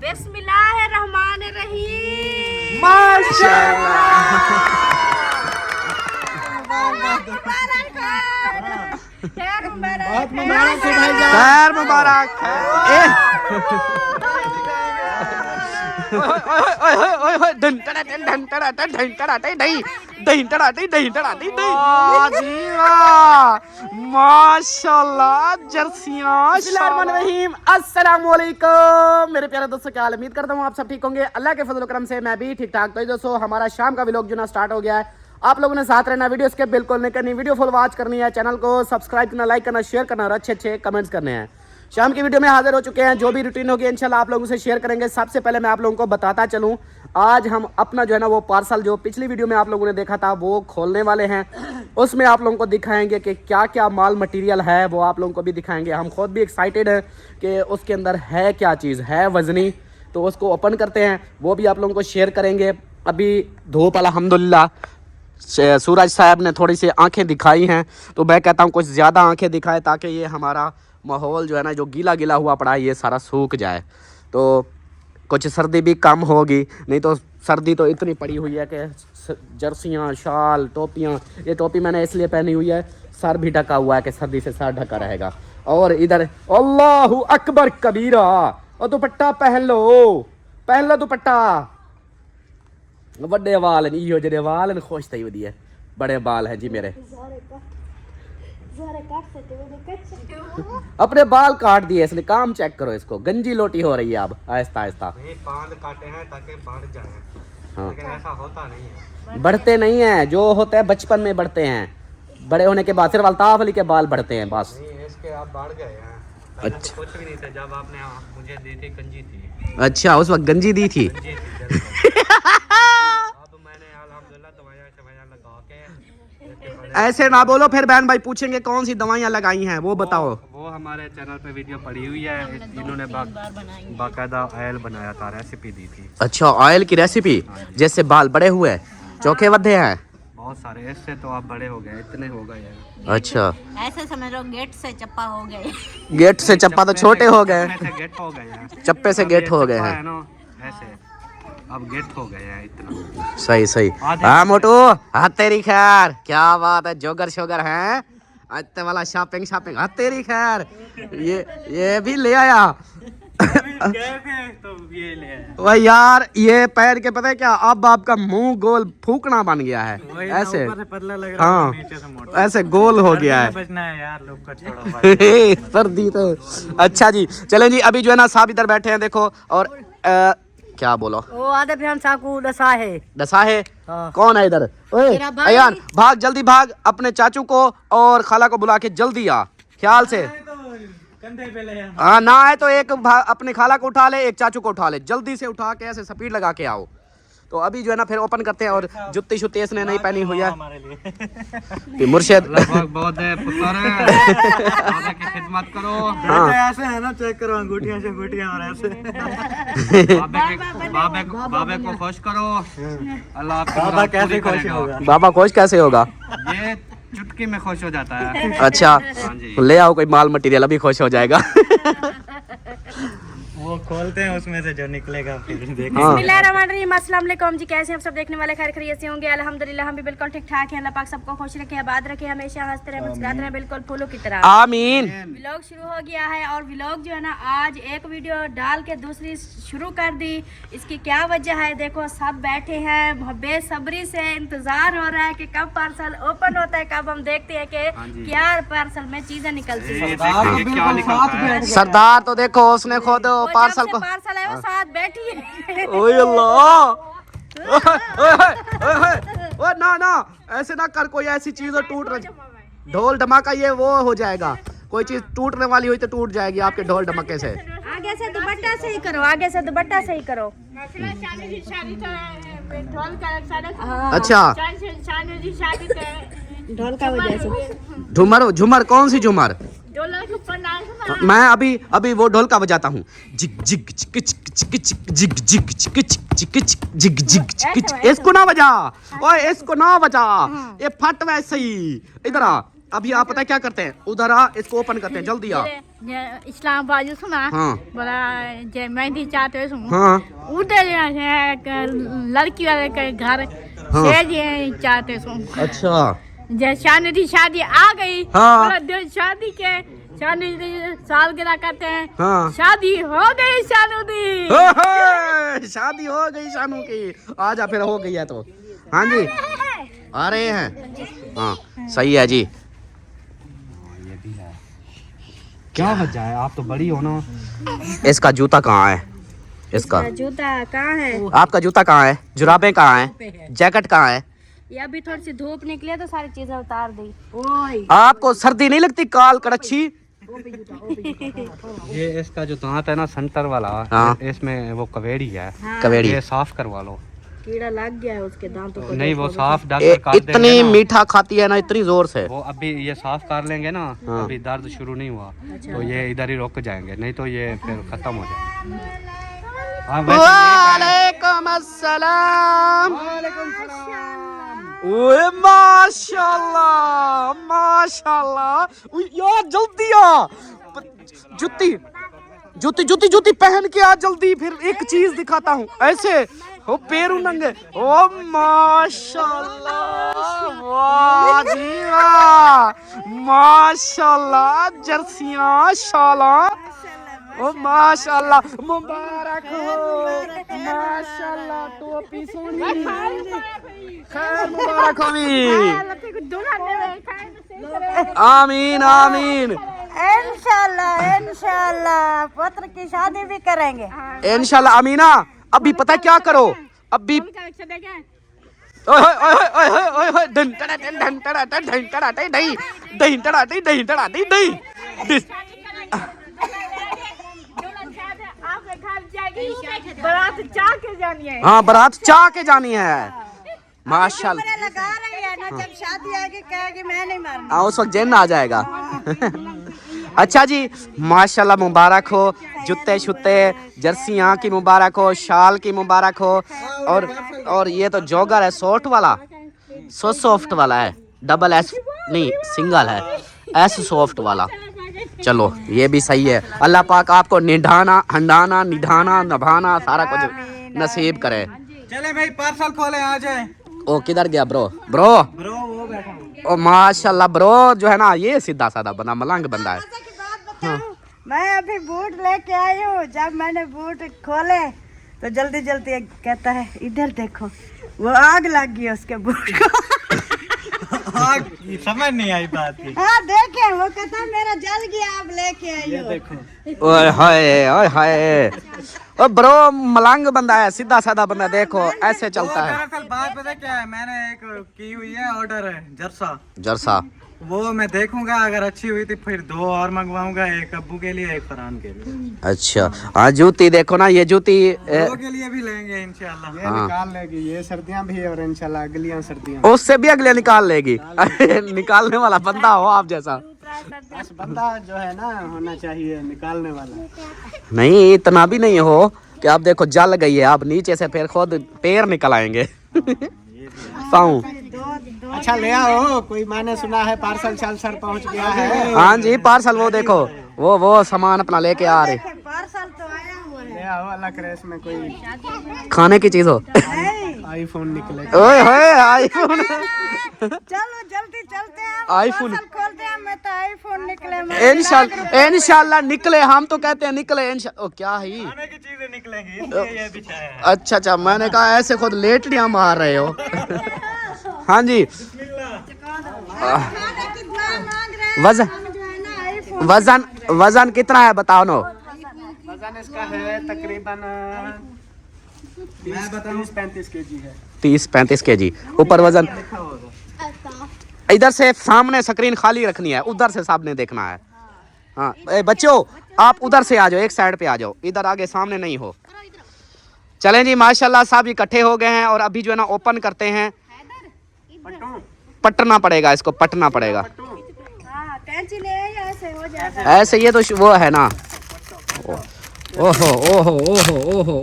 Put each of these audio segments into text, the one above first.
बिस्मिल्लाहिर्रहमानिर्रहीम। खैर मुबारक माशाल्लाह जर्सियां। अस्सलामुअलैकुम मेरे प्यारे दोस्तों, क्या हाल? उम्मीद करता हूँ आप सब ठीक होंगे। अल्लाह के फजल करम से मैं भी ठीक ठाक। तो दोस्तों, हमारा शाम का व्लॉग जो ना स्टार्ट हो गया है। आप लोगों ने साथ रहना, वीडियो स्किप बिल्कुल नहीं करनी, वीडियो फुल वॉच करनी है, चैनल को सब्सक्राइब करना, लाइक करना, शेयर करना और अच्छे अच्छे कमेंट्स करने हैं। शाम की वीडियो में हाजिर हो चुके हैं। जो भी रूटीन होगी इंशाल्लाह आप लोगों से शेयर करेंगे। सबसे पहले मैं आप लोगों को बताता चलूँ, आज हम अपना जो है ना वो पार्सल जो पिछली वीडियो में आप लोगों ने देखा था वो खोलने वाले हैं। उसमें आप लोगों को दिखाएंगे कि क्या क्या माल मटेरियल है, वो आप लोगों को भी दिखाएंगे। हम खुद भी एक्साइटेड हैं कि उसके अंदर है क्या चीज़ है वजनी, तो उसको ओपन करते हैं, वो भी आप लोगों को शेयर करेंगे। अभी धूप अल्हम्दुलिल्लाह, सूरज साहब ने थोड़ी सी आंखें दिखाई हैं, तो मैं कहता हूँ कुछ ज़्यादा आंखें दिखाए ताकि ये हमारा माहौल जो है ना जो गीला गीला हुआ पड़ा है ये सारा सूख जाए, तो कुछ सर्दी भी कम होगी। नहीं तो सर्दी तो इतनी पड़ी हुई है कि जर्सियाँ, शाल, टोपियाँ। ये टोपी मैंने इसलिए पहनी हुई है, सर भी ढका हुआ है कि सर्दी से सर ढका रहेगा। और इधर अल्लाहु अकबर कबीरा, और दुपट्टा पहन लो दुपट्टा। बड़े वाल इहो जेडे वाल खुश थी वधिया, बड़े बाल है जी मेरे। अपने बाल काट दिए इसलिए, काम चेक करो इसको, गंजी लोटी हो रही है अब आहिस्ता आहिस्ता। बाल काटे हैं ताकि बढ़ जाए, हाँ, लेकिन ऐसा होता नहीं है। बढ़ते नहीं है, जो होता है बचपन में बढ़ते हैं, बड़े होने के बाद सिर्फ अल्ताफ अली के बाल बढ़ते हैं बस। नहीं, इसके आप बढ़ गए हैं। अच्छा, कुछ भी नहीं था जब आपने मुझे दी थी, गंजी थी। अच्छा उस वक्त गंजी दी थी। गंजी थी अब मैंने अल्हम्दुलिल्लाह दवाइयाँ लगा के। ऐसे ना बोलो, फिर बहन भाई पूछेंगे कौन सी दवाइयाँ लगाई हैं, वो बताओ। वो हमारे चैनल पे वीडियो पड़ी हुई है, इन्होंने बाकायदा ऑयल बनाया था, रेसिपी दी थी। अच्छा, ऑयल की रेसिपी, जैसे बाल बड़े हुए, चौके वधे हैं बहुत सारे, इससे तो आप बड़े हो गए, इतने हो गए हैं। अच्छा, ऐसे समझ लो गेट से चप्पा हो गए। गेट से चप्पा तो छोटे हो गए, चप्पे से गेट हो गए हैं। चप्पे से गेट हो गए चप्पा हैं। है ना, ऐसे अब गेट हो गए हैं इतना। सही सही। हाँ मोटू, हाँ तेरी खैर, क्या बात है, जोगर शोगर हैं अत्ते वाला शॉपिंग। हाँ तेरी खैर, ये भी ले आया। तो ये ले आया। वही यार, ये पैर के पता है क्या, अब आपका मुंह गोल फूकना बन गया है, ऐसे पतला लग रहा हाँ, है, नीचे से मोटा। ऐसे गोल हो गया है। बचना है यार, लोग को छोड़ो भाई। सर्दी तो। अच्छा जी, चलें जी, अभी जो है ना साहब इधर बैठे हैं देखो, और क्या बोलो, वो आधे फैन साकू दसा है। दसा है। हाँ। कौन है इधर? ओए मेरा भाई। अयान, भाग जल्दी भाग, अपने चाचू को और खाला को बुला के जल्दी आ, ख्याल से। कंधे पे ले आना। हाँ ना है तो एक अपने खाला को उठा ले, एक चाचू को उठा ले, जल्दी से उठा के ऐसे स्पीड लगा के आओ। तो अभी जो है ना फिर ओपन करते हैं, और जुत्ती शुत्ती इसने नहीं पहनी हुई है। हमारे लिए तो मुर्शिद बहुत है पुत्र, बाबा की खिदमत करो। हाँ। ऐसे है ना, चेक करो अंगूठियां से अंगूठियां, और ऐसे बाबा को खुश करो। अल्लाह आपकी बाबा कैसे खुश होगा? बाबा खुश कैसे होगा? ये चुटकी में खुश हो जाता है। अच्छा, हाँ जी। ले आओ कोई माल मटेरियल, अभी खुश हो जाएगा। वो खोलते हैं, उसमें से जो निकलेगा फिर देखो। हाँ। बिस्मिल्लाहिर्रहमानिर्रहीम। अस्सलाम वालेकुम जी, कैसे हैं आप सब देखने वाले? खैर खैरियत से होंगे अल्हम्दुलिल्लाह, हम भी बिल्कुल ठीक ठाक हैं। अल्लाह पाक सबको खुश रखे, आबाद रखे, हमेशा हंसते रहे, मुस्कुराते रहे, बिल्कुल फूलों की तरह। आमीन। व्लॉग शुरू हो गया है, और व्लॉग जो है ना आज एक वीडियो डाल के दूसरी शुरू कर दी। इसकी क्या वजह है, देखो सब बैठे हैं, बेसब्री से इंतजार हो रहा है कि कब पार्सल ओपन होता है, कब हम देखते हैं कि क्या पार्सल में चीजें निकलती है। क्या निकलता है? सरदार तो देखो उसने खुद पार्सल को, पार्सल है वो साथ बैठी है। ओए अल्लाह, ओए ना ऐसे ना कर, कोई ऐसी चीज टूट रही, ढोल धमाका ये वो हो जाएगा, कोई चीज टूटने वाली हुई तो टूट जाएगी आपके ढोल धमाके से। आगे से दुपट्टा से ही करो, आगे से दुपट्टा से ही करो। अच्छा, ढोल का वजह से झूमर कौन सी झूमर? मैं अभी वो ढोल का बजाता हूँ, जिग जिग चिक चिक चिक चिक जिग जिग चिक चिक चिक चिक जिग जिग चिक चिक। इसको ना बजा, ओए इसको ना बजा, ये फट वैसे ही। इधर आ, अभी आप पता है क्या करते हैं, उधर आ, इसको ओपन करते हैं, जल्दी आ। इस्लामाबाद जो सुना हाँ बड़ा जे मेहंदी चाहते सुन हाँ उधर लड़की वाले के घर से जे चाहते सुन। अच्छा जे शादी शादी आ गई हाँ। बड़ा दिन शादी के शादी साल गिरा करते हैं। हाँ शादी हो गई शानू दी। शादी हो गई शानू की, आजा फिर हो गई है तो। हाँ जी आ रहे हैं, हाँ सही है जी। ये भी है, क्या वजह है, आप तो बड़ी हो ना। इसका जूता कहाँ है, इसका जूता कहाँ है? आपका जूता कहाँ है, जुराबें कहाँ है, जैकेट कहाँ है? ये अभी थोड़ी सी धूप निकली है तो सारी चीजें उतार दी। आपको सर्दी नहीं लगती काल कड़च्छी? ये इसका जो दांत है ना सेंटर वाला, हाँ। इसमें वो कवेड़ी है, कवेड़ी ये साफ करवा लो। कीड़ा लग गया है उसके दांतों को। नहीं वो साफ डॉक्टर कर देंगे इतनी ना। मीठा खाती है ना, इतनी जोर से। वो अभी ये साफ कर लेंगे ना, हाँ। अभी दर्द शुरू नहीं हुआ तो ये इधर ही रुक जाएंगे, नहीं तो ये फिर खत्म हो जाएगा। हाँ, वैसे वालेकुम अस्सलाम। ओए माशाल्लाह माशाल्लाह। उई, यार जल्दी आ, जूती जूती जूती जूती पहन के आ जल्दी, फिर एक चीज दिखाता हूँ ऐसे हो पैर नंगे। ओ माशाल्लाह, वाह जी वाह, माशाल्लाह जर्सियां शाला, ओ माशाल्लाह मुबारक हो, माशाल्लाह टोपी सोनी, खैर मुबारक हो भी। आमीन आमीन। इंशाल्लाह इंशाल्लाह पुत्र की शादी भी करेंगे। इंशाल्लाह अमीना। अभी पता है क्या करो, अभी ओए ओए ओए ओए ओए ओए धन टड़ा धन टड़ा धन टड़ा दही दही टड़ा दही टड़ा दही। बारात चाह के जानी है। हाँ बारात चाह के जानी है माशाल्लाह। लगा रही है ना, जब शादी आएगी कहेगी मैं नहीं मारना। हाँ उस वक्त जैन आ जाएगा। अच्छा जी माशाल्लाह मुबारक हो, जूते शुते जर्सियाँ की मुबारक हो, शाल की मुबारक हो। और ये तो जॉगर है सॉफ्ट वाला, सॉफ्ट वाला है, डबल एस नहीं सिंगल है, एस सॉफ्ट वाला। चलो ये भी सही है, अल्लाह पाक आपको निढ़ाना हंडाना निधाना नभाना सारा कुछ नसीब करे। चले भाई पार्सल खोले आ जाए। ओ किधर गया ब्रो ब्रो ब्रो वो बैठा हूँ। ओ माशाल्लाह ब्रो जो है ना ये सीधा साधा बंदा मलंग बंदा है। मैं अभी बूट लेके आई हूँ, जब मैंने बूट खोले तो जल्दी जल्दी कहता है इधर देखो, वो आग लग गई उसके बूट को। समझ नहीं आई बात की। हाँ देखे, वो कहता मेरा जल गया, आप लेके आई हो। देखो ओए हाय ओ ब्रो मलंग बंदा है, सीधा साधा बंदा, देखो ऐसे चलता है। दरअसल बात पता क्या है, मैंने एक की हुई है ऑर्डर है जरसा वो मैं देखूंगा, अगर अच्छी हुई तो फिर 2 और मंगवाऊंगा, एक अब्बू के लिए एक फरहान के लिए। अच्छा हाँ जूती देखो ना, ये जूती 2 के लिए भी लेंगे इंशाल्लाह। हाँ। निकाल लेगी ये सर्दियां भी और इंशाल्लाह अगलियां सर्दियां। उससे भी अगले निकाल लेगी। निकालने वाला बंदा हो आप जैसा। बस बंदा जो है ना होना चाहिए निकालने वाला। नहीं इतना भी नहीं हो कि आप देखो जल गई है, आप नीचे से फिर खुद पैर निकल आएंगे। पाऊँ अच्छा ले आओ, कोई मैंने सुना है पार्सल सर पहुंच गया है। हाँ जी पार्सल वो देखो वो सामान अपना लेके आ रहे। पार्सल तो आया हुआ है। ले आओ, अल्लाह करे इसमें कोई खाने की चीज हो। आईफोन निकले। ओए होए आईफोन। चलो जल्दी चलते हैं, आईफोन खोलते हैं। मैं तो आईफोन निकले। इंशाल्लाह निकले, हम तो कहते हैं निकले ओ क्या ही खाने की चीजें निकलेंगी इसलिए ये बिछाया है। अच्छा मैंने कहा ऐसे खुद लेटलियां मार रहे हो। हाँ जी वजन वजन कितना है बताओ नो। वजन इसका है तकरीबन 30-35 केजी है। 30-35 केजी ऊपर वजन। इधर से सामने स्क्रीन खाली रखनी है, उधर से सामने देखना है। हाँ बच्चों आप उधर से आ जाओ, एक साइड पे आ जाओ, इधर आगे सामने नहीं हो। चलें जी माशाल्लाह सब इकट्ठे हो गए हैं और अभी जो है ना ओपन करते हैं। पटना पड़ेगा, इसको पटना पड़ेगा। कैंची ले ऐसे हो जाएगा। ऐसे ये तो वो है ना। ओहो ओहो ओहो ओहो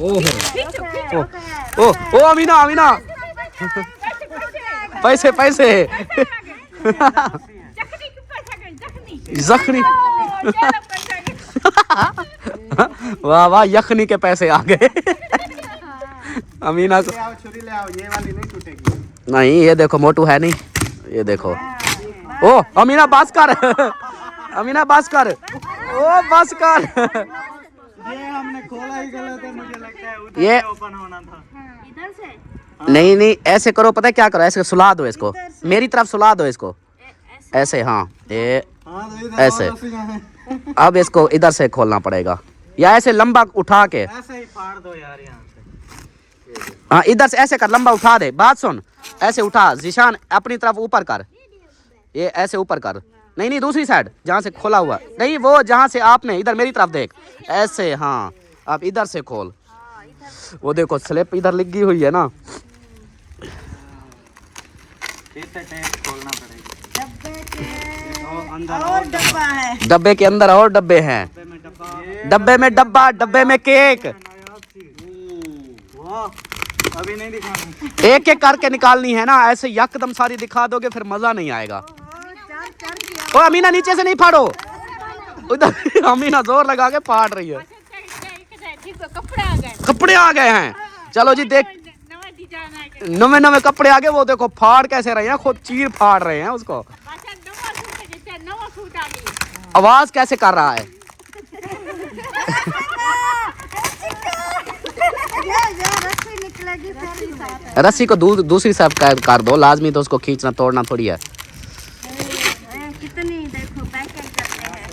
ओहो ओ अमीना अमीना पैसे पैसे। यखनी वाह वाह, यखनी के पैसे आ गए। अमीना को ले आओ, छुरी ले आओ, ये वाली नहीं टूटेगी। नहीं, ये देखो मोटू है नहीं, ये देखो। ओ अमीना बस कर, अमीना बस कर, ओ बस कर। ये हमने खोला ही गलत है, मुझे लगता है उधर ये से ओपन होना था। इधर से नहीं नहीं, ऐसे करो, पता है क्या करो, ऐसे सुला दो इसको, मेरी तरफ सुला दो इसको, ऐसे। हाँ ये हाँ तो इधर ऐसे। और रस्सियां हैं। अब इसको इधर से खोलना पड़ेगा, या ऐसे लंबा उठा के। ऐसे ही फाड़ दो यार यहाँ से। हाँ इधर से ऐसे कर, लंबा उठा दे। बात सुन, ऐसे उठा जिशान, अपनी तरफ ऊपर कर, ये ऐसे ऊपर कर। नहीं नहीं, दूसरी साइड जहाँ से खोला हुआ, नहीं वो जहाँ से आपने, इधर मेरी तरफ देख, ऐसे। हाँ अब इधर से खोल, वो देखो स्लिप इधर लगी हुई है ना। इसे टेप खोलना पड़ेगा। और डब्बा है। डब्बे के अंदर और डब्बे हैं, डब्बे में डब्बा, डब्बे में केक। वाह, अभी नहीं दिखाऊंगा। एक एक करके निकालनी है ना, ऐसे यकदम सारी दिखा दोगे फिर मजा नहीं आएगा। ओ अमीना नीचे से नहीं फाड़ो, उधर अमीना जोर लगा के फाड़ रही है। कपड़े आ गए, कपड़े आ गए हैं, चलो जी देख, नवा डिजाइन आ गए। नवे नवे कपड़े आ गए। वो देखो फाड़ कैसे रहे हैं, खुद चीर फाड़ रहे हैं उसको। अच्छा नवा सूट जैसे नवा सूट आ गई। आवाज कैसे कर रहा है। रस्सी निकलेगी सारी साथ। रस्सी को दूसरी साइड कर दो, लाजमी तो उसको खींचना तोड़ना थोड़ी है। कितनी देखो पैकिंग करते हैं।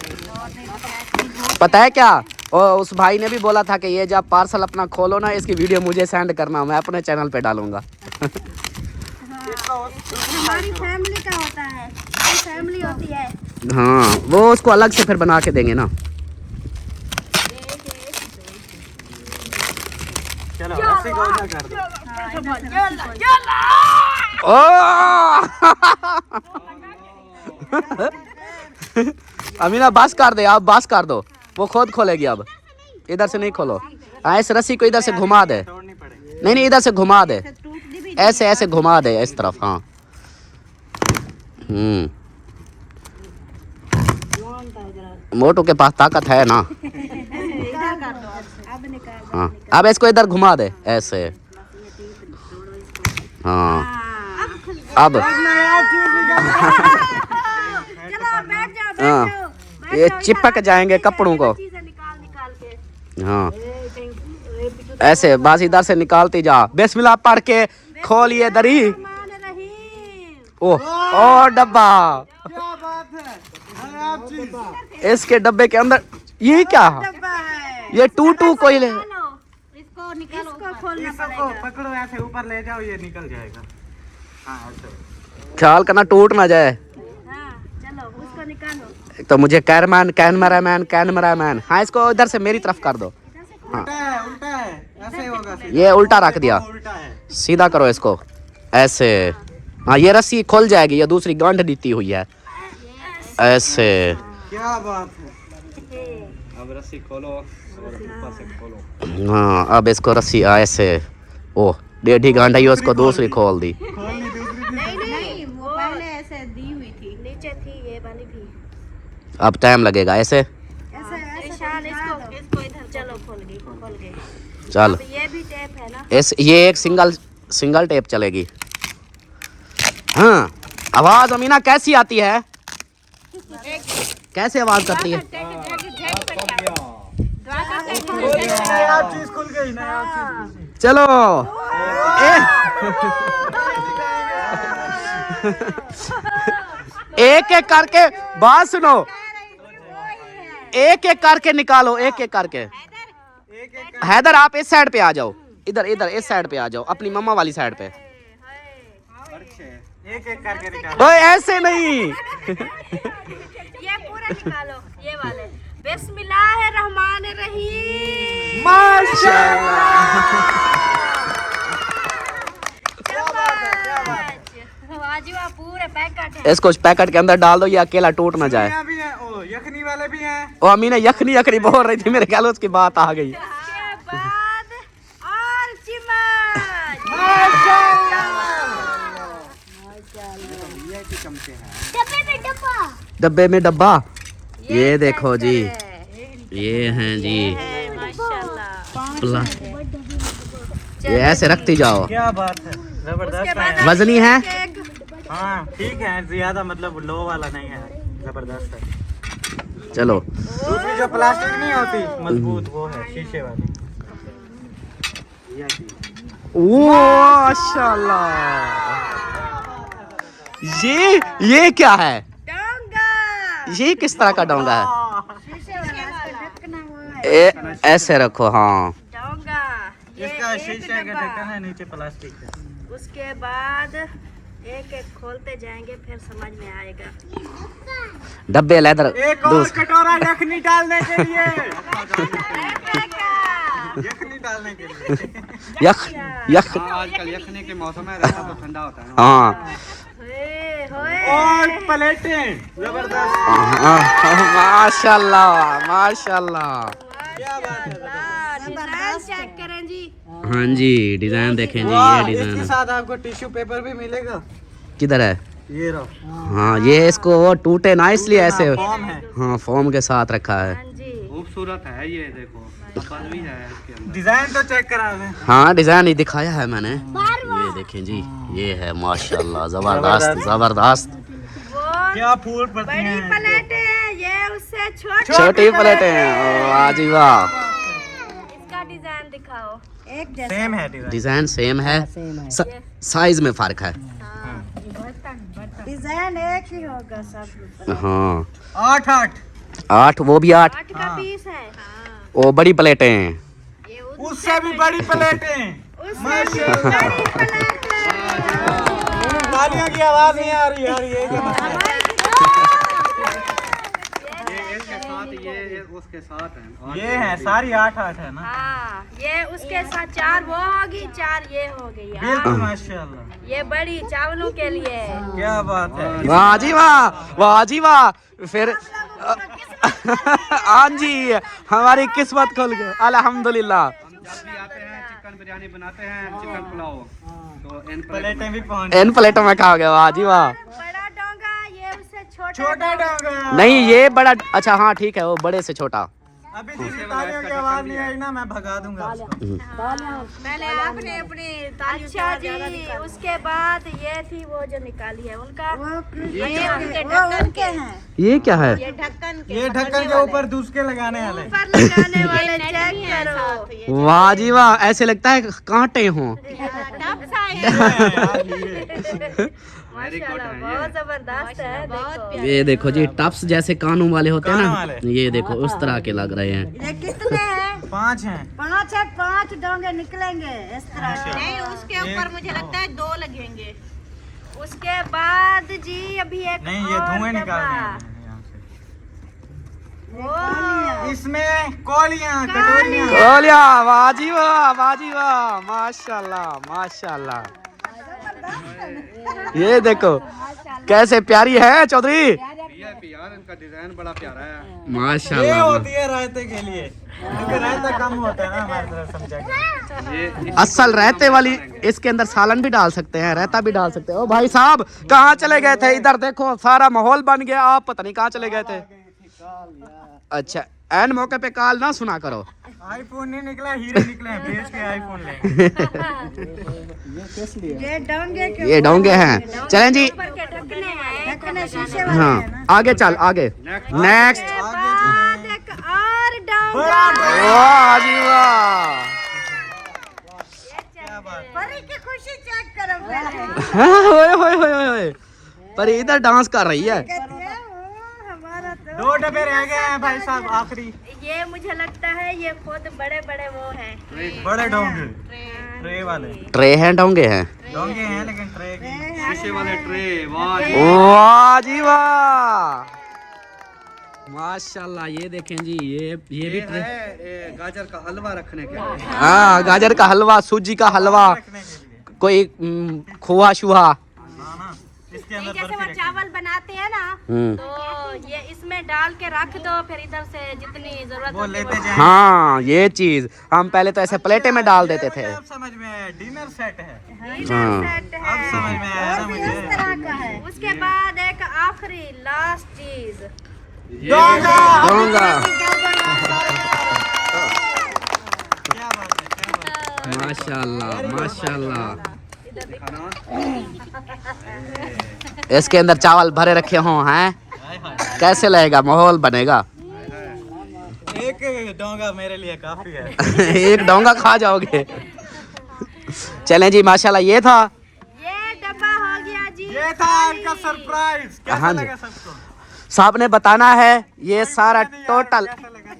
पता है क्या, और उस भाई ने भी बोला था कि ये जब पार्सल अपना खोलो ना, इसकी वीडियो मुझे सेंड करना, मैं अपने चैनल पे डालूंगा। हमारी फैमिली का होता है, फैमिली होती है। हाँ वो उसको अलग से फिर बना के देंगे ना। चलो रस्सी को उधर कर दो। अमीना बस कर दे, आप बस कर दो, वो खुद खोलेगी अब। इधर से नहीं खोलो, हाँ इस रस्सी को इधर से घुमा दे। तोड़नी पड़ेगी। नहीं नहीं, इधर से घुमा दे, ऐसे ऐसे घुमा दे इस तरफ। हाँ मोटू के पास ताकत है ना। हाँ अब इसको इधर घुमा दे ऐसे। हाँ अब हाँ ये चिपक जाएंगे कपड़ों को। हाँ ऐसे बस इधर से निकालती जा, बिस्मिल्लाह पढ़ के खोलिए दरी। ओ डब्बा, क्या बात है, नायाब चीज। इसके डब्बे के अंदर ये क्या, ये टू कोई ले। इसको निकालो, इसको खोलना इसको पड़ेगा। पकड़ो, ऐसे ऊपर ले जाओ, ये निकल जाएगा। हाँ ऐसे। ख्याल करना टूट ना जाए। हाँ चलो उसको निकालो। तो मुझे कैमरामैन, हाँ इसको इधर से मेरी तरफ कर दो। उल्टा है, ऐसे होगा। ये उल्टा रख दिया, उल्टा है। सीधा करो इसको ऐसे। हाँ ये रस्सी खुल जाएगी, ये दूसरी गांठ दी हुई है ऐसे। क्या बात है। अब रस्सी खोलो और ऊपर से खोलो। हाँ अब इसको रस्सी ऐसे, ओ 1.5 घंटा ही उसको दूसरी खोल दी। नहीं वो पहले ऐसे दी हुई थी, नीचे थी ये वाली भी। अब टाइम लगेगा ऐसे। निशान इसको इधर चलो, खोल गई। चल अब ये भी टेप है ना। ये एक सिंगल टेप चलेगी। हाँ आवाज अमीना कैसी आती है, कैसे आवाज करती है। नायाब चीज खुल गई, नायाब चीज। चलो एक एक करके बात सुनो, एक एक करके निकालो, एक एक करके। हैदर आप इस साइड पे आ जाओ, इधर इस साइड पे आ जाओ, अपनी मम्मा वाली साइड पे। एक एक करके निकालो। ओए ऐसे नहीं। ये पूरा निकालो, ये वाले। बिस्मिल्लाहिर्रहमानिर्रहीम। माशाल्लाह। पूरे पैकेट है। इसको पैकेट के अंदर डाल दो, ये अकेला टूट ना जाए। भी है, ओ यखनी वाले भी हैं। ओ अमीना यखनी बोल रही थी, मेरे ख्याल उसकी बात आ गई। उसके बाद और चिमच। डब्बे में डब्बा, ये देखो जी, ये हैं जी माशाल्लाह। प्ला- ये ऐसे रखती जाओ। क्या बात है, जबरदस्त है। वजनी है? हाँ ठीक है, ज्यादा मतलब लो वाला नहीं है, जबरदस्त है। चलो दूसरी जो प्लास्टिक नहीं होती मजबूत, वो है शीशे वाली। माशाल्लाह। ये क्या है? डोंगा। ये किस तरह का डोंगा है? शीशे वाला, इसका ढक्कन वो है। ऐसे रखो। हाँ डोंगा। ये इसका एक शीशे का डब्बा। ढक्कन है, नीचे प्लास्टिक है। उसके बाद एक एक खोलते जाएंगे, फिर समझ में आएगा। डब्बे लेदर एक और कटोरा यखनी डालने के लिए, यखनी डालने के लिए। यख यख हाँ, आजकल यखनी के मौसम है, रहता तो ठंडा होता है ना। हाँ होए, होए। और प्लेटें जबरदस्त। माशाल्लाह माशाल्लाह। क्या बात है। डिजाइन चेक करें जी। हाँ जी, डिजाइन देखें जी, वाह, ये डिजाइन इसके है। साथ आपको टिश्यू पेपर भी मिलेगा। किधर है? ये रहो। हाँ, ये इसको वो टूटे ना इसलिए ऐसे। फॉर्म है। हाँ, फॉर्म के साथ रखा है। हाँ जी। खूबसूरत है ये, देखो डब्बा भी है इसके अंदर। डिजाइन तो चेक करा दें। हाँ, डिजाइन ही दिखाया है मैंने। ये देखें जी, ये है माशाल्लाह, जबरदस्त जबरदस्त। वो क्या फूल पड़ती बड़ी हैं। प्लेटें हैं, ये उससे छोटी। छोटी प्लेटें हैं। वाह जी वाह। इसका डिजाइन दिखाओ। एक जैसा। सेम है डिजाइन। डिजाइन सेम है, साइज में फर्क है। डिजाइन एक ही होगा सब। हाँ, 8-8 8, वो भी 8। 8 का पीस है। वो बड़ी प्लेटें हैं। ये उससे भी बड़ी प्लेटें। उससे भी बड़ी प्लेट है। तालियों की आवाज नहीं आ रही यार, ये क्या मसला है? ये इसके साथ, ये उसके साथ है। ये है सारी 8-8 है ना। हाँ, ये उसके साथ 4 वो होगी, 4 ये हो गई। बिल्कुल माशाल्लाह। ये बड़ी चावलों के लिए है। क्या बात है। वाह जी वाह, वाह जी वाह। फिर हाँ जी, हमारी किस्मत खुल गई अल्हम्दुलिल्लाह। जब भी आते हैं चिकन बिरयानी बनाते हैं, चिकन पुलाव, तो इन प्लेटें भी पहुंच। इन प्लेटों में खाओगे। वाह जी वाह। बड़ा डोंगा, ये उससे छोटा। छोटा डोंगा। नहीं, ये बड़ा। अच्छा हाँ ठीक है, वो बड़े से छोटा। अभी जिसकी तालियों की आवाज नहीं आई ना, मैं भगा दूंगा उसको। पहले आपने अपनी तालियों। अच्छा जी, उसके बाद ये थी वो जो निकाली है उनका। ये उनके ढक्कन के हैं। ये क्या है? ये ढक्कन के। ये ढक्कन के ऊपर दूसरे लगाने वाले। ऊपर लगाने वाले चेक करो। वाह जी वाह, ऐसे लगता है कांटे हों। माशाल्लाह, बहुत जबरदस्त है। देखो ये देखो जी, टप्स जैसे कानों वाले होते हैं कानों ना, वाले। ये देखो उस तरह के लग रहे हैं। ये कितने हैं? 5 हैं। 5 है, 5 डोंगे निकलेंगे इस तरह के। नहीं, उसके ऊपर मुझे लगता है 2 लगेंगे। उसके बाद जी अभी एक नहीं, ये और धुएं डब्बा। निकालने हैं यहाँ वो से। इसमें कोलियां, कटोरियां। ओलिया, वाह जी वाह, वाह जी वाह, माशाल्लाह माशाल्लाह। ये देखो कैसे प्यारी है चौधरी। यार इनका डिजाइन बड़ा प्यारा है। ये माशाल्लाह। होती है रायते के लिए, क्योंकि रायता कम होता है ना हमारी तरफ, समझा के। ये असल रहते वाली, इसके अंदर सालन भी डाल सकते हैं, रायता भी डाल सकते हैं। ओ भाई साहब, कहाँ चले गए थे? इधर देखो, सारा माहौल बन गया, आप पता नहीं कहाँ चले गए थे। अच्छा, एन मौके पे कॉल ना सुना करो। आईफोन नहीं निकला, हीरे निकले हैं, बेच के आईफोन लेंगे। ये डोंगे के ये डोंगे हैं। चलें जी, ऊपर के ढकने हैं, ढकने शीशे हाँ आगे चल, आगे नेक्स्ट। के बाद एक और डोंगा। बड़ा डोंगा। वाह जी वाह। परी की खुशी चेक करो पहले। हाँ, होए होए होए होए, पर इधर डांस कर रही है। कहती है, ओ, हमारा तो 2 डब्बे रह गए हैं भाई साहब, आखिरी। ये मुझे लगता है ये खुद बड़े बड़े वो हैं। बड़े डोंगे, ट्रे वाले ट्रे हैं, डोंगे हैं। डोंगे हैं, लेकिन ट्रे की। शीशे वाले ट्रे। वाह जी। वाह जी वाह, माशाल्लाह। ये देखें जी, ये भी ये ट्रे। है गाजर का हलवा रखने के लिए। हाँ, गाजर का हलवा, सूजी का हलवा, रखने के लिए। कोई खोआ शुहा। हाँ ना, इसके नहीं, अंदर जैसे वो बर्फी रखी। चावल बनाते हैं ना, तो ये इसमें डाल के रख दो, फिर इधर से जितनी जरूरत वो होती है लेते जाएं। हाँ, ये चीज हम पहले तो ऐसे प्लेटे में डाल देते थे। अब समझ में आया, डिनर सेट है। हाँ। सेट अब है। समझ में आया ना मुझे। इस तरह का है। उसके बाद एक आखिरी लास्ट चीज, डोंगा। माशाल्लाह माशाल्लाह। इसके अंदर चावल भरे रखे हों हैं, कैसे लगेगा, माहौल बनेगा। एक डोंगा मेरे लिए काफी है। एक डोंगा खा जाओगे। चलें जी माशाल्लाह, ये था, ये डब्बा हो गया जी। ये था आपका सरप्राइज। कैसा हाँ जी। लगा सबको? साहब ने बताना है ये सारा टोटल,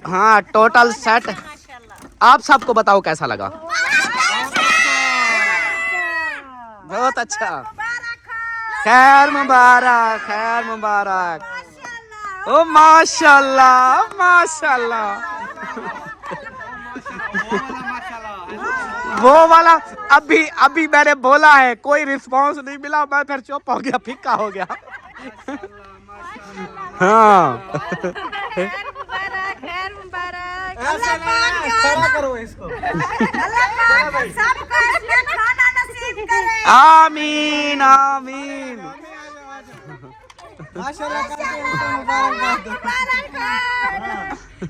हाँ टोटल सेट। आप सबको बताओ कैसा लगा। बहुत अच्छा। खैर मुबारक, खैर मुबारक। ओ माशाल्लाह माशाल्लाह। वो वाला अभी मैंने बोला है, कोई रिस्पांस नहीं मिला, मैं फिर चुप हो गया, फिक्का हो गया। हाँ खैर मुबारक, खैर मुबारक। ऐसा नहीं है, खड़ा करो इसको। अल्लाह पाक सबको इसमें खाना नसीब करे। आमीन आमीन। माशाल्लाह करके इनको मुबारकबाद दो।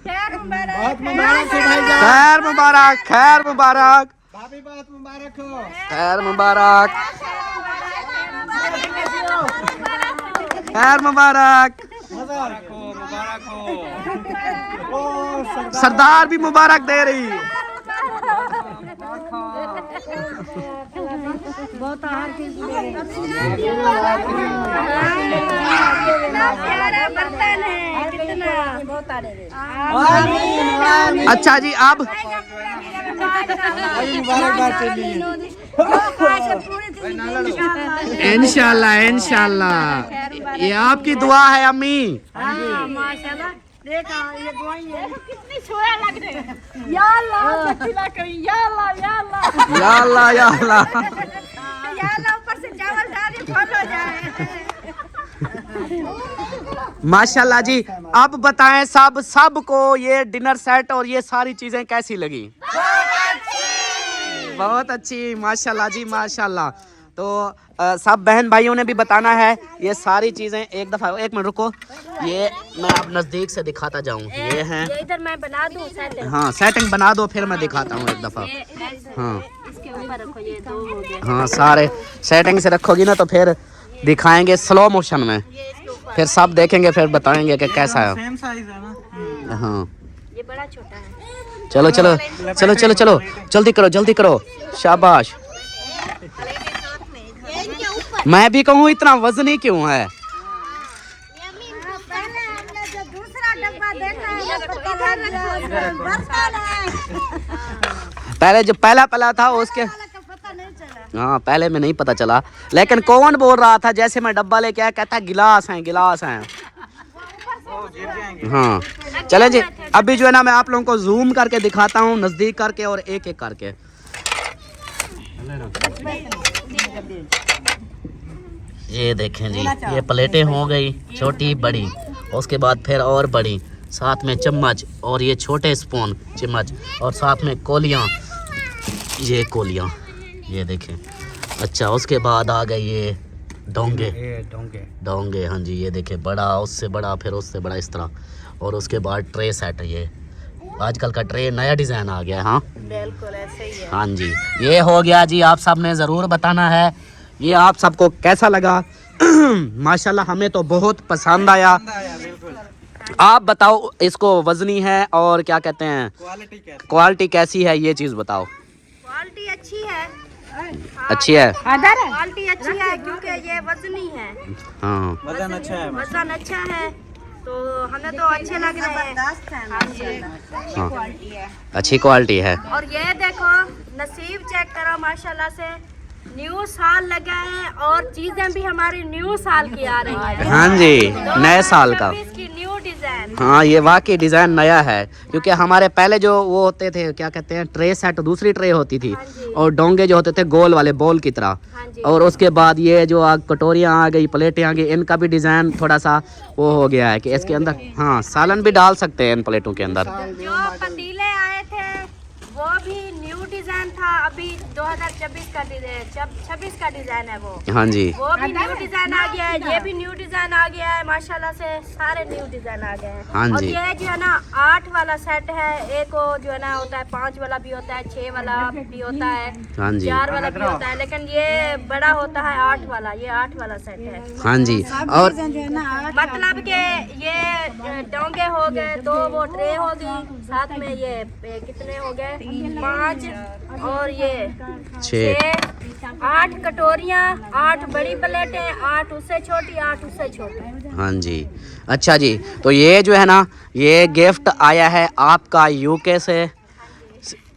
खैर मुबारक। बहुत मुबारक हो भाईजान। खैर मुबारक, खैर मुबारक, भाभी बहुत मुबारक हो। खैर मुबारक, खैर मुबारक। मुबारक हो, मुबारक हो। सरदार भी मुबारक दे रही। कितना प्यारा बर्तन है, कितना। अच्छा जी, अब मुबारकबाद चलिए। इंशाल्लाह इंशाल्लाह, ये आपकी दुआ है अम्मी। माशाल्लाह। देखा ये दुआएं हैं, कितनी छोया लग रहे हैं। या अल्लाह तकबीर करी, या अल्लाह, या अल्लाह, या अल्लाह या अल्लाह। या अल्लाह। ऊपर से चावल डाली फल हो जाए। माशाल्लाह जी। अब बताएं सबको ये डिनर सेट और ये सारी चीजें कैसी लगी। बहुत अच्छी माशाल्लाह जी माशाल्लाह। तो सब बहन भाइयों ने भी बताना है ये सारी चीजें। एक दफा, एक मिनट रुको, ये मैं अब नजदीक से दिखाता जाऊं। ये हैं, इधर मैं बना दूं सेटिंग। हाँ सेटिंग बना दो, फिर मैं दिखाता हूँ एक दफा। हाँ इसके ऊपर रखो, ये दो हो गए। हाँ, सारे सेटिंग से रखोगी ना तो फिर दिखाएंगे स्लो मोशन में, फिर सब देखेंगे, फिर बताएंगे कि कैसा है। सेम साइज है ना। हाँ ये बड़ा छोटा है। चलो चलो चलो चलो चलो, जल्दी करो जल्दी करो, शाबाश। मैं भी कहूँ इतना वजनी क्यों है। पहले हमने जो दूसरा डब्बा देखा है वो तो इधर बर्तन है। पहले जो पहला था उसके, का पता नहीं चला। हाँ पहले में नहीं पता चला, लेकिन कौन बोल रहा था जैसे मैं डब्बा लेके आया, कहता गिलास हैं गिलास हैं। हाँ चलें जी, अभी जो है ना मैं आप लोगों को जूम करके दिखाता हूँ, नजदीक करके और एक एक करके। ये देखें जी, ये प्लेटें हो गई छोटी बड़ी, उसके बाद फिर और बड़ी, साथ में चम्मच और ये छोटे स्पून चम्मच, और साथ में कोलियाँ, ये कोलियाँ ये देखें। अच्छा उसके बाद आ गए ये डोंगे, डोंगे हाँ जी, ये देखें बड़ा, उससे बड़ा, फिर उससे बड़ा, इस तरह। और उसके बाद ट्रे सेट, ये आजकल का ट्रे नया डिज़ाइन आ गया है। हाँ बिल्कुल ऐसे ही है। हाँ जी, ये हो गया जी। आप सब ने ज़रूर बताना है ये आप सबको कैसा लगा। माशाल्लाह हमें तो बहुत पसंद आया। आप बताओ इसको वजनी है और क्या कहते हैं, क्वालिटी कैसी है, ये चीज़ बताओ। क्वालिटी अच्छी है। अच्छी है, क्वालिटी अच्छी है क्योंकि ये वजनी है। हाँ वजन अच्छा है। वजन अच्छा है तो हमें तो अच्छे लग रहे हैं। हाँ अच्छी क्वालिटी है। और ये देखो नसीब चेक करो, माशाल्लाह से न्यू साल लगा है और चीजें भी हमारी न्यू साल की आ रही है। हाँ जी, नए साल का। इसकी न्यू डिजाइन। हाँ ये वाकई डिज़ाइन नया है, क्योंकि हमारे पहले जो वो होते थे क्या कहते हैं ट्रे सेट, दूसरी ट्रे होती थी, और डोंगे जो होते थे गोल वाले बॉल की तरह। और उसके बाद ये जो कटोरियाँ आ गई, प्लेटें आ गई, इनका भी डिज़ाइन थोड़ा सा वो हो गया है कि इसके अंदर हाँ सालन भी डाल सकते हैं इन प्लेटों के अंदर। जो पतीले आए थे वो भी न्यू डिजाइन था, अभी 2026 का 26 का डिजाइन है वो। हाँ जी, वो भी न्यू डिजाइन आ गया है, ये भी न्यू डिजाइन आ गया है माशाल्लाह से, सारे न्यू डिजाइन आ गए हैं। हाँ और जी। ये जो है ना 8 वाला सेट है, एक वो जो है ना होता है 5 वाला भी होता है, 6 वाला भी होता है, हाँ जी, 4 वाला भी होता है, लेकिन ये बड़ा होता है 8 वाला, ये 8 वाला सेट है। हाँ जी। और मतलब के ये डोंगे हो गए, 2 वो ट्रे हो गई, साथ में ये कितने हो गए 5 और ये 6 8 कटोरियाँ, 8 बड़ी प्लेटें, 8 उससे छोटी, 8 उससे छोटी। हाँ जी, अच्छा जी। तो ये जो है ना, ये गिफ्ट आया है आपका यूके से।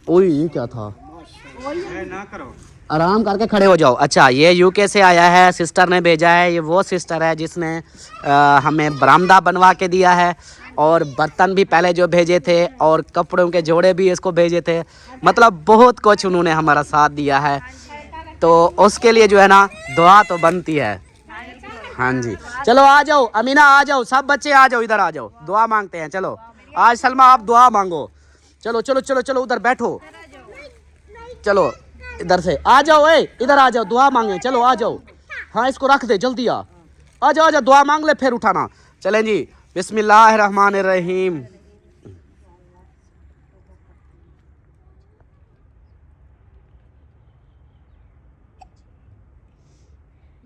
ओए ये क्या था? ना करो, आराम करके खड़े हो जाओ। अच्छा, ये यूके से आया है, सिस्टर ने भेजा है। ये वो सिस्टर है जिसने हमें बरामदा बनवा के दिया है, और बर्तन भी पहले जो भेजे थे, और कपड़ों के जोड़े भी इसको भेजे थे। मतलब बहुत कुछ उन्होंने हमारा साथ दिया है, तो उसके लिए जो है ना दुआ तो बनती है। हाँ जी, चलो आ जाओ अमीना, आ जाओ, सब बच्चे आ जाओ, इधर आ जाओ, दुआ मांगते हैं। चलो आज सलमा आप दुआ मांगो। चलो चलो चलो चलो, उधर बैठो, चलो इधर से आ जाओ, इधर आ जाओ, दुआ मांगे। चलो आ जाओ, हाँ इसको रख दे, जल्दी आ जाओ, दुआ मांग ले फिर उठाना। चलें जी, बिस्मिल्लाहिर्रहमानिर्रहीम।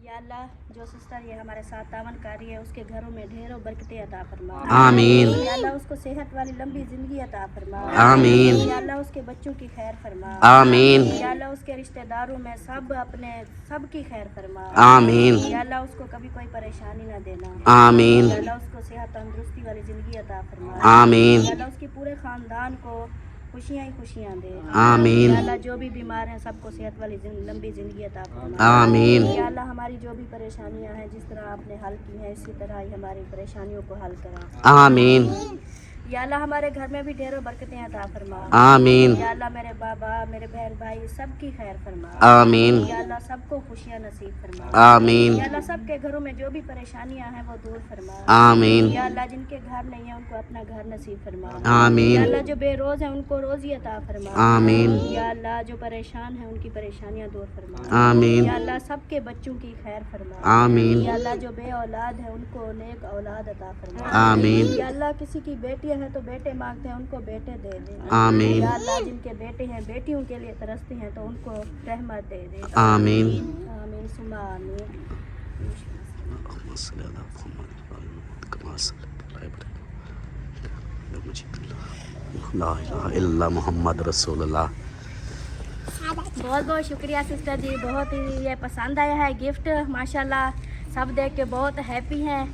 या अल्लाह, जो सिस्टर ये हमारे साथ तावन कर रही है, उसके घरों में ढेरों बरकतें अता फरमा। आमीन। या अल्लाह, उसको सेहत वाली लंबी जिंदगी अता फरमा। आमीन। या अल्लाह, उसके बच्चों की खैर फरमा। आमीन। या अल्लाह, उसके रिश्तेदारों में सबकी खैर फरमा। आमीन। या अल्लाह, उसको कभी कोई परेशानी ना देना। आमीन। या अल्लाह, उसको सेहत तंदुरुस्ती वाली जिंदगी अता फरमा। आमीन। या अल्लाह, उसके पूरे खानदान को खुशियाँ ही खुशियाँ दे। आमीन। या अल्लाह, जो भी बीमार हैं सबको सेहत वाली लंबी जिंदगी अता फरमा। आमीन। या अल्लाह, हमारी जो भी परेशानियां हैं, जिस तरह आपने हल की हैं, इसी तरह ही हमारी परेशानियों को हल करा। आमीन। या अल्लाह, हमारे घर में भी ढेरों बरकतें अता फरमा। आमीन। या अल्लाह, मेरे बाबा, मेरे बहन भाई सबकी खैर फरमा। आमीन। या अल्लाह, सबको खुशियाँ नसीब फरमा। आमीन। या अल्लाह, सबके घरों में जो भी परेशानियां हैं वो दूर फरमा। आमीन। या अल्लाह, जिनके घर नहीं है उनको अपना घर नसीब फरमा। आमीन। या अल्लाह, जो बेरोज है उनको रोजी अता फरमा। आमीन। या अल्लाह, जो परेशान है उनकी परेशानियां दूर फरमा। आमीन। या अल्लाह, सबके बच्चों की खैर फरमा। आमीन। या अल्लाह, जो बे औलाद है उनको नेक औलाद अता फरमा। आमीन। या अल्लाह, किसी की बेटियां हैं तो बेटे मांगते हैं, उनको बेटे दे दे। आमीन। या अल्लाह, जिनके बेटे हैं बेटियों के लिए तरसते हैं तो उनको रहमत दे दे। आमीन। आमीन सुमा आमीन। ला इलाहा इल्लल्लाह मुहम्मद रसूलुल्लाह। बहुत बहुत शुक्रिया सिस्टर जी, बहुत ही ये पसंद आया है गिफ्ट, माशाल्लाह सब देख के बहुत हैप्पी हैं,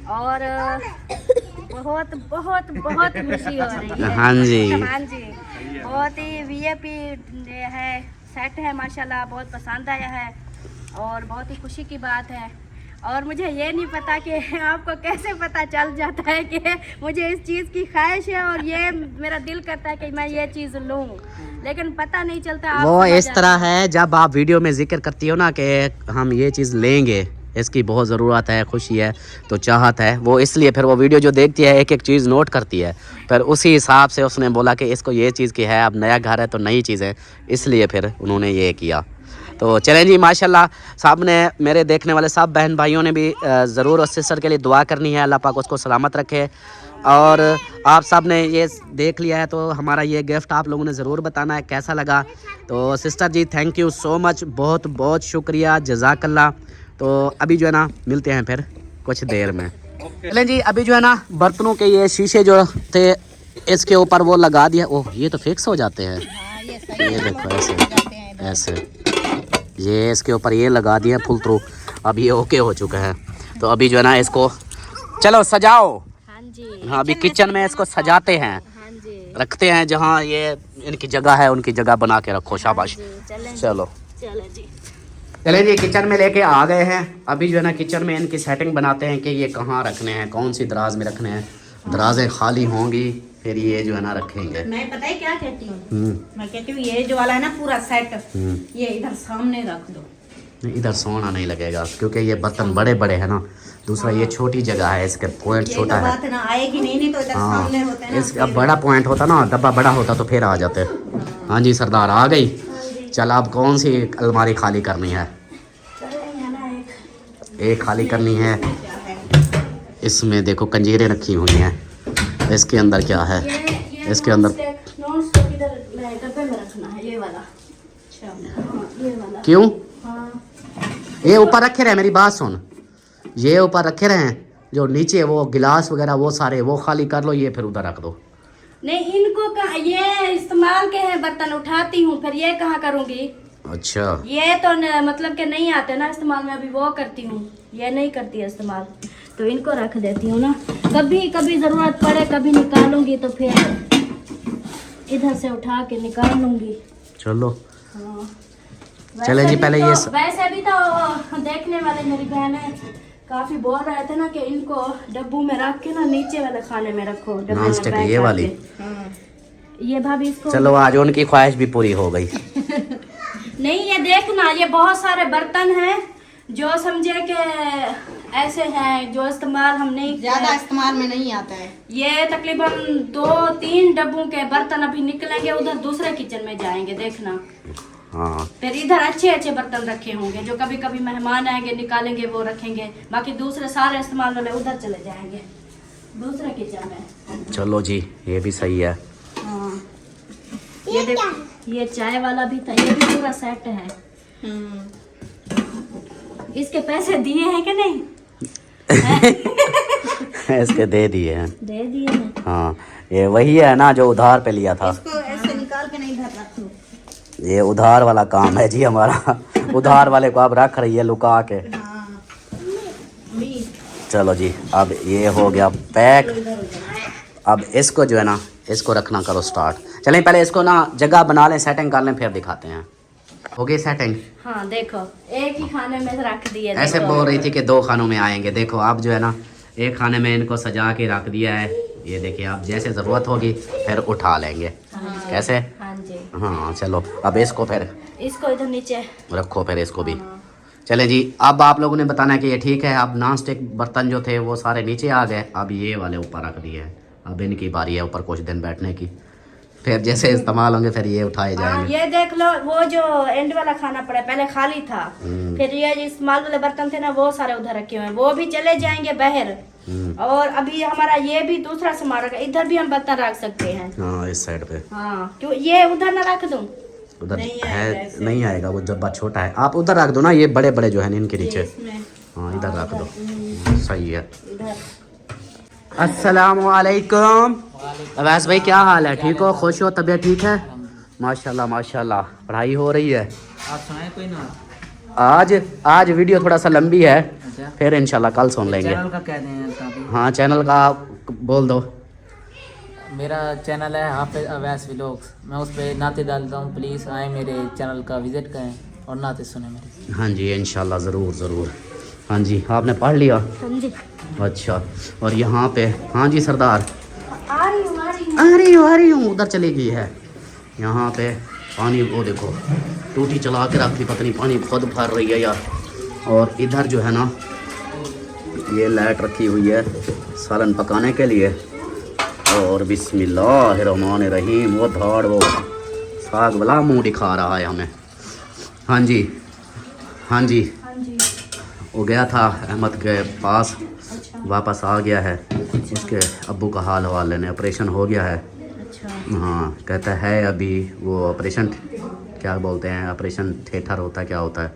और बहुत बहुत बहुत खुशी हो रही है। हाँ जी। हाँ जी, बहुत ही वीआईपी है, सेट है माशाल्लाह, बहुत पसंद आया है और बहुत ही खुशी की बात है। और मुझे ये नहीं पता कि आपको कैसे पता चल जाता है कि मुझे इस चीज़ की ख्वाहिश है और ये मेरा दिल करता है कि मैं ये चीज़ लूँ, लेकिन पता नहीं चलता। आप वो समझ इस तरह है, जब आप वीडियो में जिक्र करती हो ना कि हम ये चीज़ लेंगे, इसकी बहुत ज़रूरत है, खुशी है, तो चाहत है, वो इसलिए फिर वो वीडियो जो देखती है एक एक चीज़ नोट करती है, फिर उसी हिसाब से उसने बोला कि इसको ये चीज़ की है, अब नया घर है तो नई चीज़ है, इसलिए फिर उन्होंने ये किया। तो चलें जी, माशाल्लाह सब ने, मेरे देखने वाले सब बहन भाइयों ने भी ज़रूर उस सिस्टर के लिए दुआ करनी है, अल्लाह पाक उसको सलामत रखे। और आप सब ने ये देख लिया है तो हमारा ये गिफ्ट आप लोगों ने ज़रूर बताना है कैसा लगा। तो sister ji thank you so much, बहुत बहुत शुक्रिया, जज़ाकल्लाह। तो अभी जो है ना मिलते हैं फिर कुछ देर में। चलें जी, अभी जो है ना बर्तनों के ये शीशे जो थे इसके ऊपर वो लगा दिया। ओह, ये तो फिक्स हो जाते हैं, ये देखो ऐसे ऐसे, ये इसके ऊपर ये लगा दिया फुल थ्रू। अब ये ओके हो चुका है, तो अभी जो है ना इसको चलो सजाओ। हाँ जी, हाँ, अभी किचन में इसको सजाते हैं, हाँ जी, रखते हैं जहाँ ये इनकी जगह है उनकी जगह बना के रखो, शाबाश। चलो चलो जी, चले जी, किचन में लेके आ गए हैं। अभी जो है ना किचन में इनकी सेटिंग बनाते हैं कि ये कहाँ रखने हैं, कौन सी दराज में रखने हैं। दराजें खाली होंगी फिर ये जो है ना रखेंगे। मैं पता है क्या कहती हूँ, मैं कहती हूँ ये जो वाला है ना पूरा सेट, ये इधर सामने रख दो। इधर सोना नहीं लगेगा क्योंकि ये बर्तन बड़े बड़े हैं ना, दूसरा ये छोटी जगह है, इसका पॉइंट ये छोटा तो है। बात ना आएगी नहीं तो इधर सामने हाँ, होते हैं ना। इसका बड़ा पॉइंट होता ना, डब्बा बड़ा होता तो फिर आ जाते। हाँ जी सरदार आ गई। चल अब कौन सी अलमारी खाली करनी है? एक खाली करनी है। इसमें देखो कंजीरें रखी हुई हैं। इसके अंदर क्या है? इसके अंदर नॉन स्टिक इधर डब्बे में रखना है, ये वाला। ये वाला। क्यों? हाँ। ये ऊपर रखे रहे, मेरी बात सुन, ये ऊपर रखे रहे हैं, जो नीचे वो गिलास वगैरह वो सारे वो खाली कर लो, ये फिर उधर रख दो। नहीं, इनको ये इस्तेमाल के हैं बर्तन उठाती हूँ, फिर ये कहाँ करूँगी? अच्छा, ये तो मतलब कि नहीं आते ना इस्तेमाल में, अभी वो करती हूँ, ये नहीं करती है इस्तेमाल, तो इनको रख देती हूँ ना। कभी कभी ज़रूरत पड़े, कभी निकालूंगी तो फिर इधर से उठा के निकाल लूँगी। चलो हाँ। चले जी, पहले ये वैसे भी तो देखने वाले मेरी बहनें काफ़ी बोल रहे थे ना कि इनको डब्बू में रख के ना नीचे वाले खाने में रखो, डब्बे में नॉन स्टिक पैक ये वाली। करके। हाँ। ये भाभी इसको चलो आज उनकी ख्वाहिश भी पूरी हो गई। नहीं, ये देखना, ये बहुत सारे बर्तन हैं जो समझे कि ऐसे हैं जो इस्तेमाल हम नहीं ज्यादा इस्तेमाल में नहीं आता है। ये तकरीबन 2-3 डब्बों के बर्तन अभी निकलेंगे, उधर दूसरे किचन में जाएंगे, देखना। हाँ फिर इधर अच्छे अच्छे बर्तन रखे होंगे, जो कभी कभी मेहमान आएंगे निकालेंगे वो रखेंगे, बाकी दूसरे सारे इस्तेमाल वाले उधर चले जाएंगे दूसरे किचन में। चलो जी, ये भी सही है। हाँ, ये देखो, ये चाय वाला भी था, ये भी पूरा सेट है। इसके पैसे दिए हैं कि नहीं? इसके दे दिए हैं। दे दिए हैं। हाँ, ये वही है ना जो उधार पे लिया था। इसको ऐसे निकाल के नहीं इधर रख दो। ये उधार वाला काम है जी हमारा। उधार वाले को अब रख रही है लुका के। चलो जी, अब ये हो गया पैक। अब इसको जो है ना, इसको रखना करो स्टार्ट। चलें पहले इसको ना जगह बना लें, सेटिंग कर लें, फिर दिखाते हैं। हो गई सेटिंग? हाँ देखो, एक ही खाने में रख दिए। ऐसे देखो। बोल रही थी कि 2 खानों में आएंगे, देखो अब जो है ना एक खाने में इनको सजा के रख दिया है। ये देखिए, अब जैसे ज़रूरत होगी फिर उठा लेंगे। कैसे? हाँ जी। हाँ चलो, अब इसको फिर इसको इधर नीचे रखो, फिर इसको भी। चलें जी, अब आप लोगों ने बताना है कि ये ठीक है। अब नॉन स्टिक बर्तन जो थे वो सारे नीचे आ गए, अब ये वाले ऊपर रख दिए हैं। अब इनकी बारी है ऊपर कुछ दिन बैठने की, फिर जैसे इस्तेमाल होंगे फिर ये उठाए जाएंगे। ये देख लो, वो जो एंड वाला खाना पड़ा पहले खाली था, फिर ये जो इस्तेमाल वाले बर्तन थे ना वो सारे उधर रखे हुए हैं, वो भी चले जाएंगे बाहर। और अभी हमारा ये भी दूसरा सामान रखा, इधर भी हम बर्तन रख सकते हैं। हाँ, इस साइड पे। हाँ, क्यों ये उधर ना रख दूं? उधर है, नहीं आएगा, वो डब्बा छोटा है। आप उधर रख दो ना, ये बड़े बड़े जो है इनके नीचे। हाँ, इधर रख दो, सही है। अस्सलामुअलैकुम। अवैस भाई क्या हाल है? ठीक हो? खुश हो? तबीयत ठीक है? माशाल्लाह माशाल्लाह। पढ़ाई हो रही है? आप सुनाए कोई ना? आज वीडियो थोड़ा सा लंबी है, फिर इंशाल्लाह कल सुन लेंगे। चैनल का कह दें। हाँ, चैनल का बोल दो। मेरा चैनल है हाफिज अवैस व्लॉग्स, मैं उस पर नाते डालता हूँ। प्लीज़ आए मेरे चैनल का विज़िट करें और नाते सुने मेरे। हाँ जी, इंशाल्लाह ज़रूर ज़रूर। हाँ जी, आपने पढ़ लिया? हाँ जी। अच्छा, और यहाँ पे हाँ जी सरदार, आ रही हूँ। उधर चली गई है। यहाँ पे पानी, वो देखो टूटी चला के रख दी, पता नहीं पानी खुद भर रही है यार। और इधर जो है ना ये लाइट रखी हुई है सालन पकाने के लिए। और बिस्मिल्लाहिर्रहमानिर्रहीम, वो धाड़ वो साग वाला मुँह दिखा रहा है हमें। हाँ जी हाँ जी, वो गया था अहमद के पास, वापस आ गया है। उसके अब्बू का हाल हवाल लेने, ऑपरेशन हो गया है। हाँ, कहता है अभी वो ऑपरेशन क्या बोलते हैं, ऑपरेशन थिएटर होता है, क्या होता है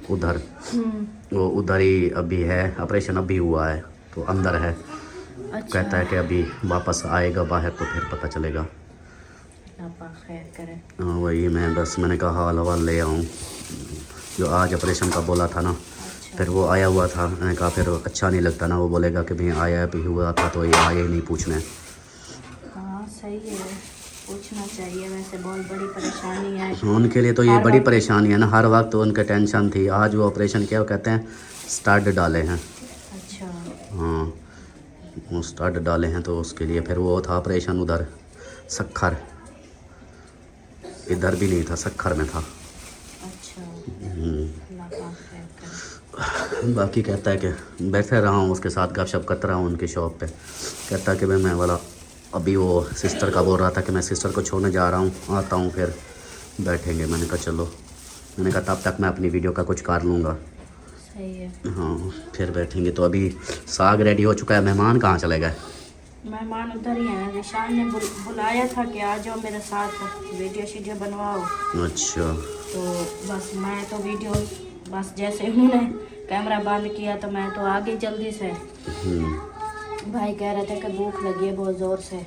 उधर, वो उधर ही अभी है, ऑपरेशन अभी हुआ है तो अंदर है। कहता है कि अभी वापस आएगा बाहर तो फिर पता चलेगा। हाँ, वही मैंने कहा हाल हवाल ले आऊँ। जो आज ऑपरेशन का बोला था ना, फिर वो आया हुआ था, मैंने कहा फिर अच्छा नहीं लगता ना, वो बोलेगा कि भाई आया भी हुआ था तो ये आए ही नहीं पूछने। हाँ सही है, पूछना चाहिए। वैसे बहुत बड़ी परेशानी है उनके लिए तो ये बड़ी परेशानी है ना, हर वक्त तो उनके टेंशन थी। आज वो ऑपरेशन किया, वो कहते हैं स्टड डाले हैं। अच्छा। हाँ, वो स्टड डाले हैं तो उसके लिए फिर वो था ऑपरेशन उधर सक्खर, इधर भी नहीं था, सक्खर में था। अच्छा। हम्म। अल्लाह पाक खैर करे। बाकी कहता है कि बैठे रहा हूँ उसके साथ गपशप करता रहा हूँ उनकी शॉप पे। कहता है कि मैं वाला अभी वो सिस्टर का बोल रहा था कि मैं सिस्टर को छोड़ने जा रहा हूँ, आता हूँ फिर बैठेंगे। मैंने कहा चलो, मैंने कहा तब तक मैं अपनी वीडियो का कुछ कर लूँगा। सही है। हाँ फिर बैठेंगे। तो अभी साग रेडी हो चुका है। मेहमान कहाँ चले गए? मेहमान उधर ही हैं। निशान ने बुलाया था कि आ जाओ मेरे साथ वीडियो शीडियो बनवाओ। अच्छा। तो बस मैं तो वीडियो बस जैसे उन्होंने कैमरा बंद किया तो मैं तो आ गई जल्दी से। भाई कह रहे थे कि भूख लगी है बहुत ज़ोर से।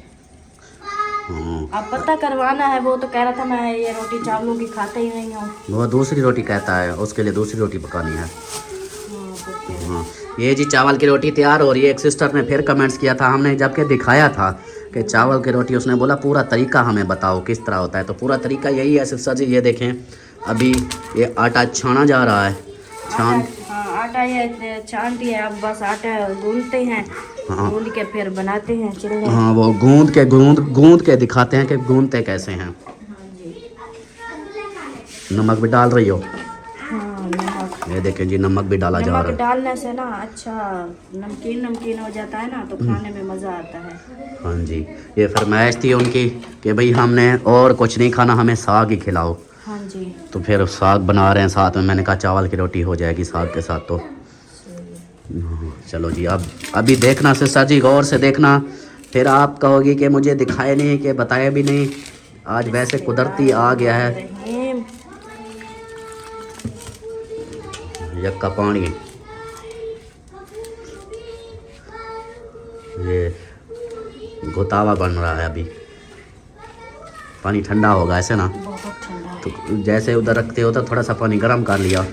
अब पता करवाना है। वो तो कह रहा था मैं ये रोटी चावलों की खाते ही नहीं हूँ। वो दूसरी रोटी कहता है, उसके लिए दूसरी रोटी पकानी है। हाँ ये जी चावल की रोटी तैयार हो रही है। एक सिस्टर ने फिर कमेंट्स किया था, हमने जबकि दिखाया था कि चावल की रोटी, उसने बोला पूरा तरीका हमें बताओ किस तरह होता है। तो पूरा तरीका यही है सिस्टर जी, ये देखें अभी ये आटा छाना जा रहा है। हाँ आटा ये छान दिया, अब बस आटा गूंदते हैं। हाँ। गूंद के फिर बनाते हैं चिल्ले। हाँ वो गूंद के दिखाते हैं कि गूंदते कैसे हैं। हाँ जी। नमक भी डाल रही हो? हाँ नमक। ये देखें जी नमक भी डाला जा रहा नमक है। डालने से ना अच्छा नमकीन हो जाता है ना, तो खाने में मज़ा आता है। हाँ जी। ये फरमाइश थी उनकी कि भाई हमने और कुछ नहीं खाना, हमें साग ही खिलाओ। हाँ जी। तो फिर साग बना रहे हैं साथ में। मैंने कहा चावल की रोटी हो जाएगी साग के साथ। तो चलो जी, अब अभी देखना सिस्टर जी, गौर से देखना, फिर आप कहोगी कि मुझे दिखाए नहीं, कि बताया भी नहीं। आज वैसे कुदरती आ गया है। यक्का पानी, ये गोतावा बन रहा है। अभी पानी ठंडा होगा ऐसे ना, बहुत ठंडा है। तो जैसे उधर रखते हो तो थोड़ा सा पानी गर्म कर लिया।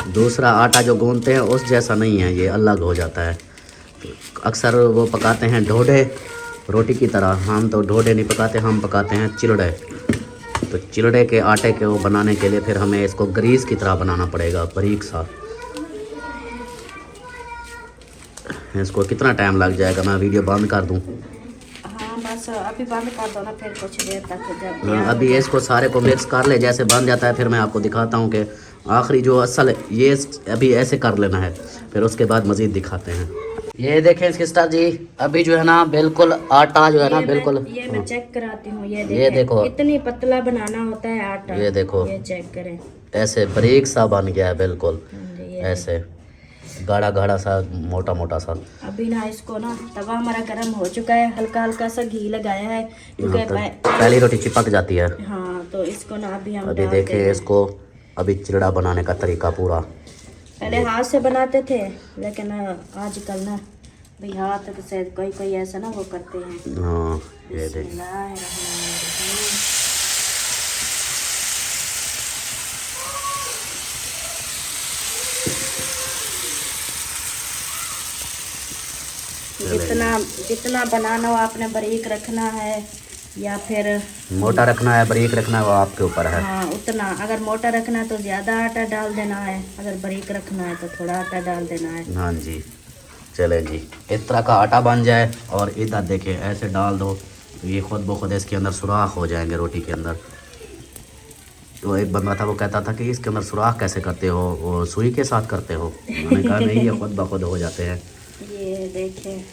दूसरा आटा जो गूंदते हैं उस जैसा नहीं है, ये अलग हो जाता है। तो अक्सर वो पकाते हैं ढोडे रोटी की तरह। हम तो ढोडे नहीं पकाते, हम पकाते हैं चिलड़े। तो चिलड़े के आटे के वो बनाने के लिए फिर हमें इसको ग्रीस की तरह बनाना पड़ेगा, बारीक सा। इसको कितना टाइम लग जाएगा? मैं वीडियो बंद कर दूं? हाँ बस अभी बंद कर दो ना, फिर कुछ देर तक जब अभी इसको सारे को मिक्स कर ले, जैसे बन जाता है फिर मैं आपको दिखाता हूँ कि आखिरी जो असल ये अभी ऐसे कर लेना है, फिर उसके बाद मज़ीद दिखाते हैं। ये देखें सिस्टर जी, अभी जो है ना बिल्कुल आटा जो है ना बिल्कुल, ये मैं चेक कराती हूँ। ये देखो इतनी पतला बनाना होता है आटा। ये देखो, ये चेक करें, ऐसे बारीक सा बन गया है बिल्कुल, ये ऐसे गाढ़ा गाढ़ा सा, मोटा मोटा सा। अभी ना इसको ना तवा हमारा गर्म हो चुका है, हल्का हल्का सा घी लगाया है क्योंकि पहली रोटी चिपक जाती है। हाँ तो इसको ना अभी हम अभी डालते देखिए हैं। इसको, अभी चिलड़ा बनाने का तरीका पूरा। पहले हाथ से बनाते थे, लेकिन आजकल ना भाई हाथ से कोई ऐसा ना वो करते हैं। हाँ ये देख, जितना बनाना हो आपने बारीक रखना है या फिर मोटा रखना है, बारीक रखना है, वो आपके ऊपर है। हाँ उतना, अगर मोटा रखना है तो ज़्यादा आटा डाल देना है, अगर बारीक रखना है तो थोड़ा आटा डाल देना है। हाँ जी, चले जी, इस तरह का आटा बन जाए और इधर देखिए ऐसे डाल दो तो ये खुद ब खुद इसके अंदर सुराख हो जाएंगे रोटी के अंदर। तो एक बंदा था वो कहता था कि इसके अंदर सुराख कैसे करते हो, वो सुई के साथ करते हो? मैंने कहा नहीं, ये खुद ब खुद हो जाते हैं। ये देखिए,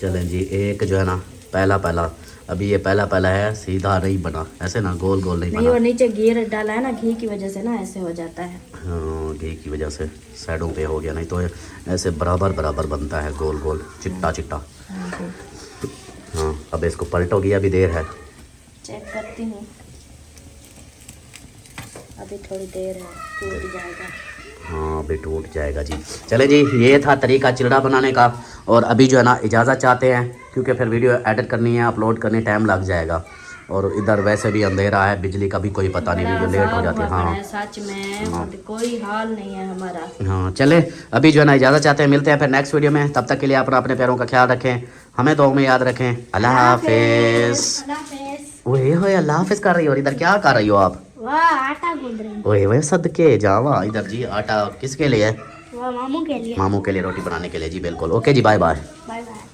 चलें जी, एक जो है ना पहला अभी ये पहला है, सीधा नहीं बना, ऐसे ना गोल गोल नहीं नहीं वो बना। नीचे घी डाला है ना, घी की वजह से ना ऐसे हो जाता है। हाँ घी की वजह से साइडों पे हो गया, नहीं तो ऐसे बराबर बराबर बनता है, गोल गोल चिट्टा चिट्टा। हाँ अब इसको पलटोगी, अभी देर है, चेक करती हूँ, अभी थोड़ी देर है, टूट जाएगा। हाँ अभी टूट जाएगा जी। चले जी, ये था तरीका चिलड़ा बनाने का। और अभी जो है ना इजाज़त चाहते हैं, क्योंकि फिर वीडियो एडिट करनी है, अपलोड करने टाइम लग जाएगा। और इधर वैसे भी अंधेरा है, बिजली का भी कोई पता नहीं, वीडियो लेट हो जाती है। हाँ सच में कोई हाल नहीं है हमारा। हाँ चले, अभी जो है ना इजाज़त चाहते हैं, मिलते हैं फिर नेक्स्ट वीडियो में। तब तक के लिए अपने पैरों का ख्याल रखें, हमें दुआ में याद रखें। अल्लाह हाफिज़। ओए होए अल्लाह हाफिज़ कर रही हो, और इधर क्या कर रही हो आप? वाह आटा गूंद रही हूँ। ओए वह सदके जावा, इधर जी आटा किसके लिए है? वाह मामू के लिए। मामू के लिए रोटी बनाने के लिए जी, बिल्कुल। ओके जी, बाय बाय। Bye bye.